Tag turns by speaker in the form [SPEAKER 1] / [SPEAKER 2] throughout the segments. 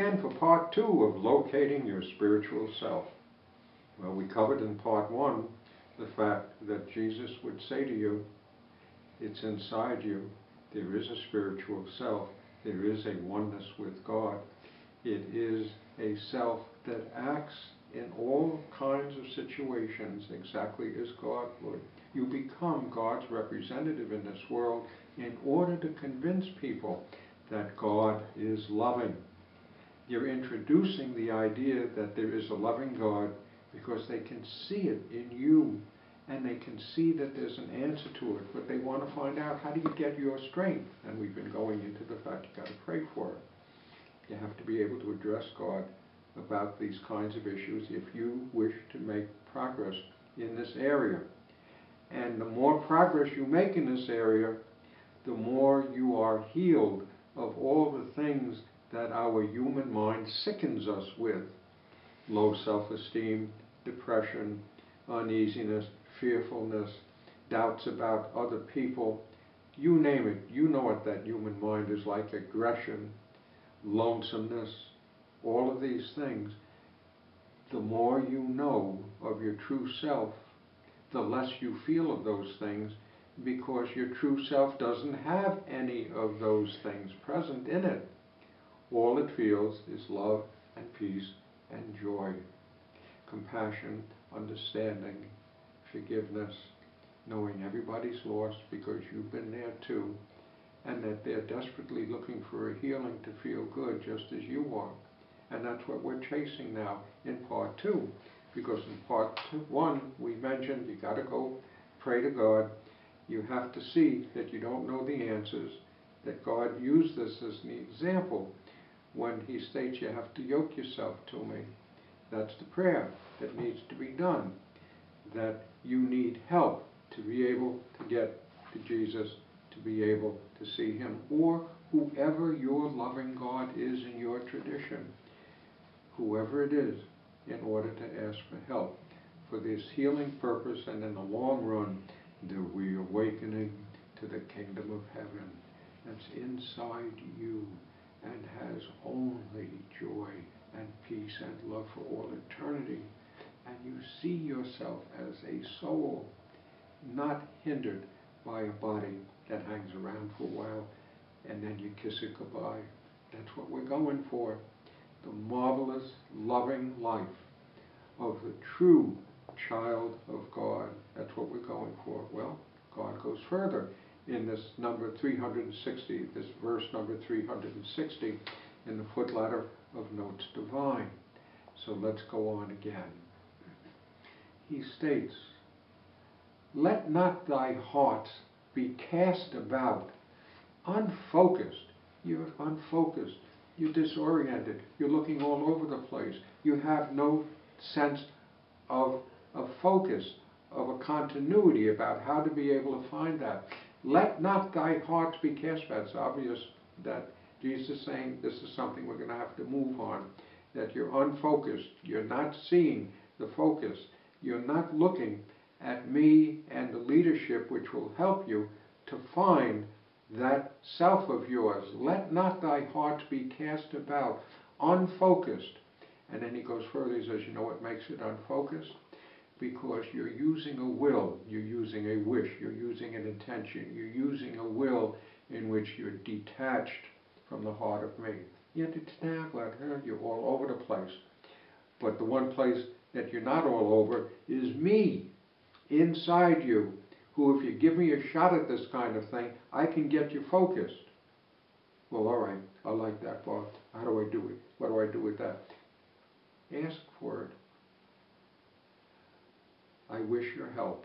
[SPEAKER 1] again for part 2 of locating your spiritual self. Well, we covered in part 1 the fact that Jesus would say to you, it's inside you. There is a spiritual self. There is a oneness with God. It is a self that acts in all kinds of situations exactly as God would. You become God's representative in this world in order to convince people that God is loving. You're introducing the idea that there is a loving God because they can see it in you, and they can see that there's an answer to it, but they want to find out, how do you get your strength? And we've been going into the fact you've got to pray for it. You have to be able to address God about these kinds of issues if you wish to make progress in this area. And the more progress you make in this area, the more you are healed of all the things that our human mind sickens us with. Low self-esteem, depression, uneasiness, fearfulness, doubts about other people. You name it. You know what that human mind is like. Aggression, lonesomeness, all of these things. The more you know of your true self, the less you feel of those things, because your true self doesn't have any of those things present in it. All it feels is love and peace and joy, compassion, understanding, forgiveness, knowing everybody's lost because you've been there too, and that they're desperately looking for a healing to feel good just as you are. And that's what we're chasing now in part 2. Because in part 1 we mentioned you got to go pray to God. You have to see that you don't know the answers, that God used this as an example when he states you have to yoke yourself to me. That's the prayer that needs to be done, that you need help to be able to get to Jesus, to be able to see him, or whoever your loving God is in your tradition, whoever it is, in order to ask for help for this healing purpose, and in the long run, the reawakening to the kingdom of heaven that's inside you and has only joy and peace and love for all eternity. And you see yourself as a soul, not hindered by a body that hangs around for a while and then you kiss it goodbye. That's what we're going for. The marvelous, loving life of the true child of God. That's what we're going for. Well, God goes further in this number 360, this verse number 360 in the footletter of Notes Divine. So let's go on again. He states, let not thy heart be cast about, unfocused. You're unfocused. You're disoriented. You're looking all over the place. You have no sense of focus, of a continuity about how to be able to find that. Let not thy heart be cast about. It's obvious that Jesus is saying this is something we're going to have to move on, that you're unfocused. You're not seeing the focus. You're not looking at me and the leadership which will help you to find that self of yours. Let not thy heart be cast about, unfocused. And then he goes further, he says, you know what makes it unfocused? Because you're using a will, you're using a wish, you're using an intention, you're using a will in which you're detached from the heart of me. Yet it's now, you're all over the place. But the one place that you're not all over is me, inside you, who if you give me a shot at this kind of thing, I can get you focused. Well, all right, I like that, Bob. How do I do it? What do I do with that? Ask for it. I wish your help.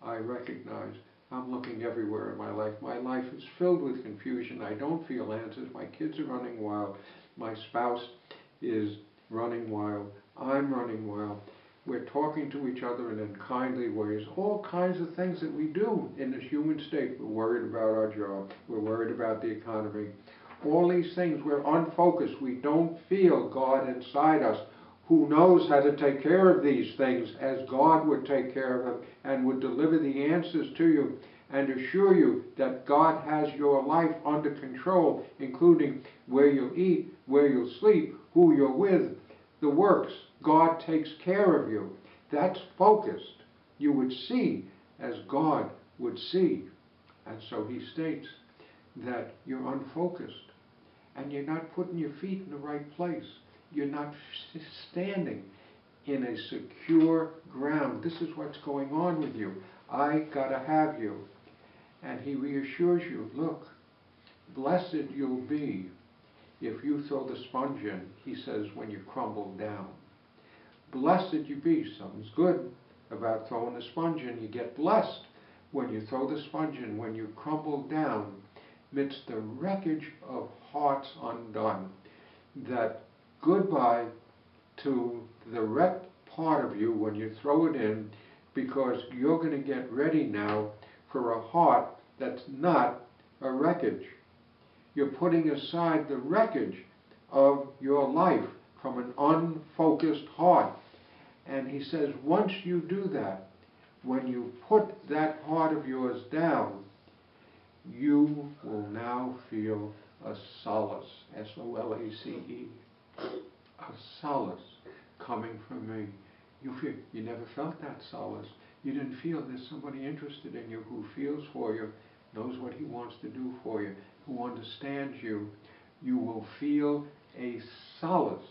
[SPEAKER 1] I recognize I'm looking everywhere in my life. My life is filled with confusion. I don't feel answers. My kids are running wild. My spouse is running wild. I'm running wild. We're talking to each other in unkindly ways. All kinds of things that we do in this human state. We're worried about our job. We're worried about the economy. All these things, we're unfocused. We don't feel God inside us, who knows how to take care of these things as God would take care of them and would deliver the answers to you. and assure you that God has your life under control, including where you'll eat, where you'll sleep, who you're with, the works. God takes care of you. That's focused. You would see as God would see. And so he states that you're unfocused and you're not putting your feet in the right place. You're not standing in a secure ground. This is what's going on with you. I gotta have you. And he reassures you, look, blessed you'll be if you throw the sponge in, he says, when you crumble down. Blessed you be. Something's good about throwing the sponge in. You get blessed when you throw the sponge in, when you crumble down amidst the wreckage of hearts undone. That goodbye to the wrecked part of you when you throw it in, because you're going to get ready now for a heart that's not a wreckage. You're putting aside the wreckage of your life from an unfocused heart. And he says, once you do that, when you put that heart of yours down, you will now feel a solace, S-O-L-A-C-E, a solace coming from me. You never felt that solace. You didn't feel there's somebody interested in you who feels for you, knows what he wants to do for you, who understands you. You will feel a solace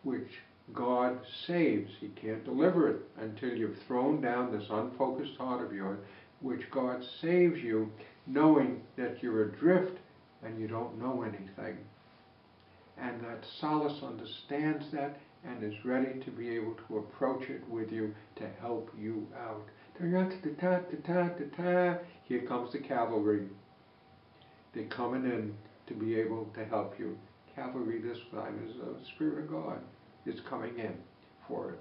[SPEAKER 1] which God saves. He can't deliver it until you've thrown down this unfocused heart of yours, which God saves you, knowing that you're adrift and you don't know anything. And that solace understands that and is ready to be able to approach it with you to help you out. Here comes the cavalry. They're coming in to be able to help you. Cavalry this time is the Spirit of God is coming in for it,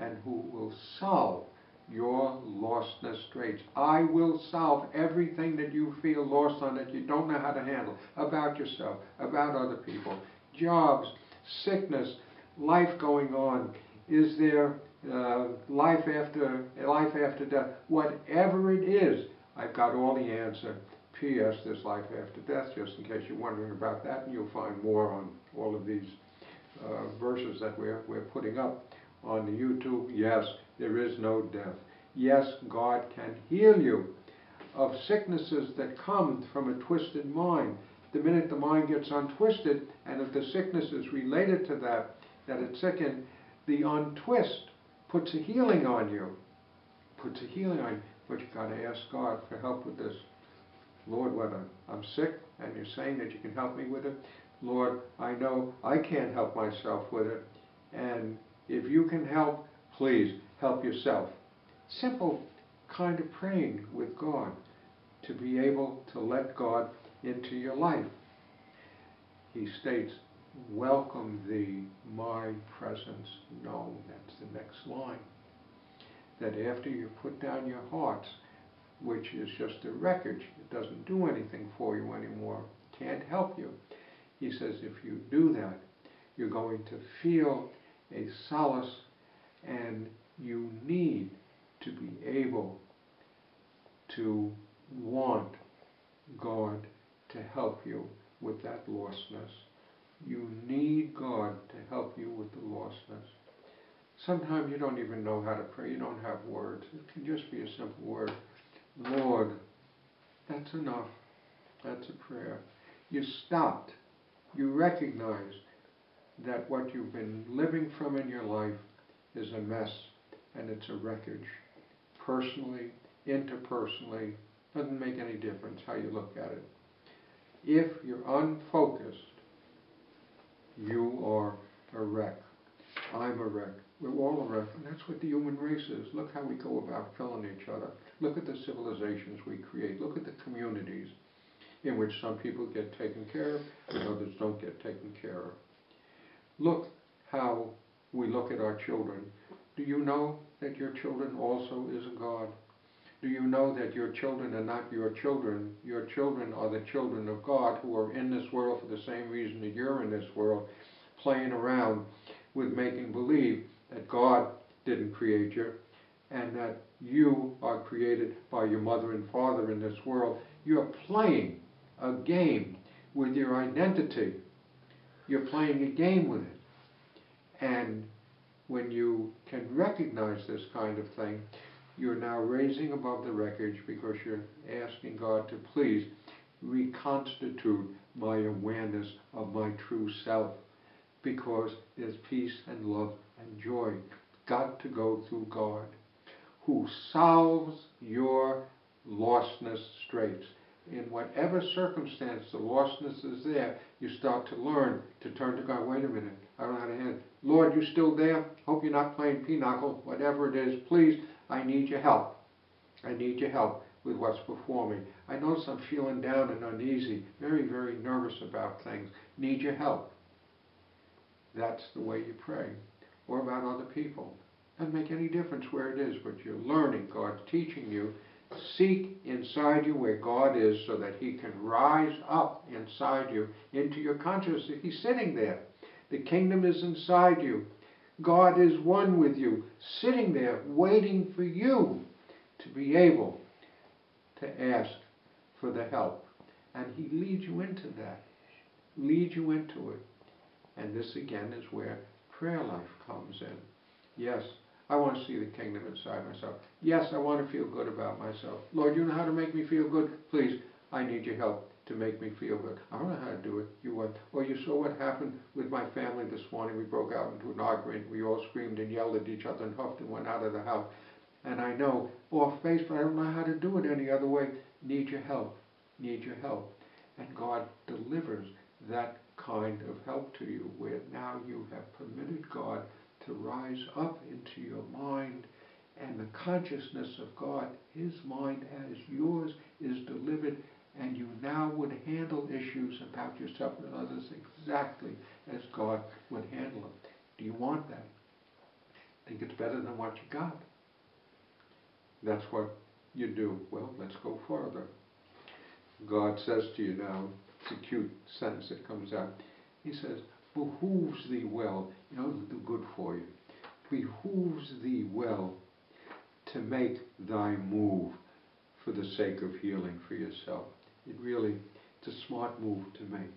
[SPEAKER 1] and who will solve your lostness straits. I will solve everything that you feel lost on, that you don't know how to handle, about yourself, about other people, jobs, sickness, life going on. Is there life after death? Whatever it is, I've got all the answer. P.S. There's life after death, just in case you're wondering about that, and you'll find more on all of these verses that we're putting up on the YouTube. Yes, there is no death. Yes, God can heal you of sicknesses that come from a twisted mind. The minute the mind gets untwisted, and if the sickness is related to that it's sickened, the untwist puts a healing on you. Puts a healing on you. But you've got to ask God for help with this. Lord, I'm sick, and you're saying that you can help me with it. Lord, I know I can't help myself with it. And if you can help, please help yourself. Simple kind of praying with God to be able to let God into your life. He states, welcome thee, my presence known. That's the next line. That after you put down your hearts, which is just a wreckage, it doesn't do anything for you anymore, can't help you. He says if you do that, you're going to feel a solace, and you need to be able to want God to help you with that lostness. You need God to help you with the lostness. Sometimes you don't even know how to pray. You don't have words. It can just be a simple word. Lord, that's enough. That's a prayer. You stopped. You recognize that what you've been living from in your life is a mess, and it's a wreckage. Personally, interpersonally, doesn't make any difference how you look at it. If you're unfocused, you are a wreck. I'm a wreck. We're all a wreck, and that's what the human race is. Look how we go about killing each other. Look at the civilizations we create. Look at the communities in which some people get taken care of and others don't get taken care of. Look how we look at our children. Do you know that your children also is a God? Do you know that your children are not your children? Your children are the children of God who are in this world for the same reason that you're in this world, playing around with making believe that God didn't create you. and that you are created by your mother and father in this world. You're playing a game with your identity. You're playing a game with it. And when you can recognize this kind of thing, you're now raising above the wreckage because you're asking God to please reconstitute my awareness of my true self, because there's peace and love and joy. Got to go through God, who solves your lostness straits. In whatever circumstance the lostness is there, you start to learn to turn to God. Wait a minute, I don't know how to handle it. Lord, you still there? Hope you're not playing pinochle. Whatever it is, please, I need your help. I need your help with what's before me. I notice I'm feeling down and uneasy, very, very nervous about things. Need your help. That's the way you pray. Or about other people. Doesn't make any difference where it is, but you're learning. God's teaching you. Seek inside you where God is so that He can rise up inside you into your consciousness. He's sitting there. The kingdom is inside you. God is one with you, sitting there waiting for you to be able to ask for the help. And He leads you into that. Leads you into it. And this again is where prayer life comes in. Yes, I want to see the kingdom inside myself. Yes, I want to feel good about myself. Lord, you know how to make me feel good? Please, I need your help to make me feel good. I don't know how to do it. You want. Or you saw what happened with my family this morning. We broke out into an argument. We all screamed and yelled at each other and huffed and went out of the house. And I know, off base, but I don't know how to do it any other way. Need your help. Need your help. And God delivers that kind of help to you, where now you have permitted God to rise up into your mind, and the consciousness of God, His mind as yours, is delivered, and you now would handle issues about yourself and others exactly as God would handle them. Do you want that? Think it's better than what you got? That's what you do. Well, let's go further. God says to you now, it's a cute sentence that comes out. He says, behooves thee well. You know, it'll do good for you. Behooves thee well to make thy move for the sake of healing for yourself. It's a smart move to make.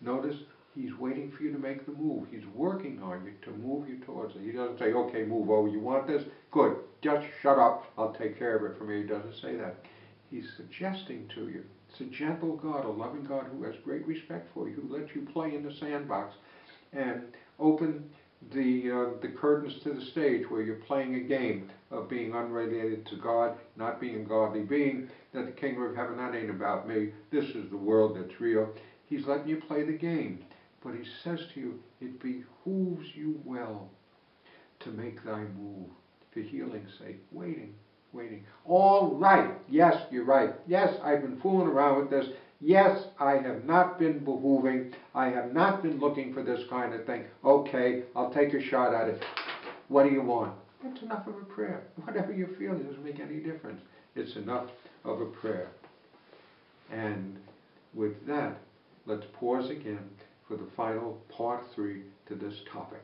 [SPEAKER 1] Notice, He's waiting for you to make the move. He's working on you to move you towards it. He doesn't say, okay, move over. You want this? Good. Just shut up. I'll take care of it from here. He doesn't say that. He's suggesting to you. It's a gentle God, a loving God who has great respect for you, who lets you play in the sandbox and open the curtains to the stage where you're playing a game of being unrelated to God, not being a godly being, that the kingdom of heaven, that ain't about me. This is the world that's real. He's letting you play the game. But He says to you, it behooves you well to make thy move for healing's sake. Waiting. All right. Yes, you're right. Yes, I've been fooling around with this. Yes, I have not been behooving. I have not been looking for this kind of thing. Okay, I'll take a shot at it. What do you want? That's enough of a prayer. Whatever you're feeling doesn't make any difference. It's enough of a prayer. And with that, let's pause again for the final part 3 to this topic.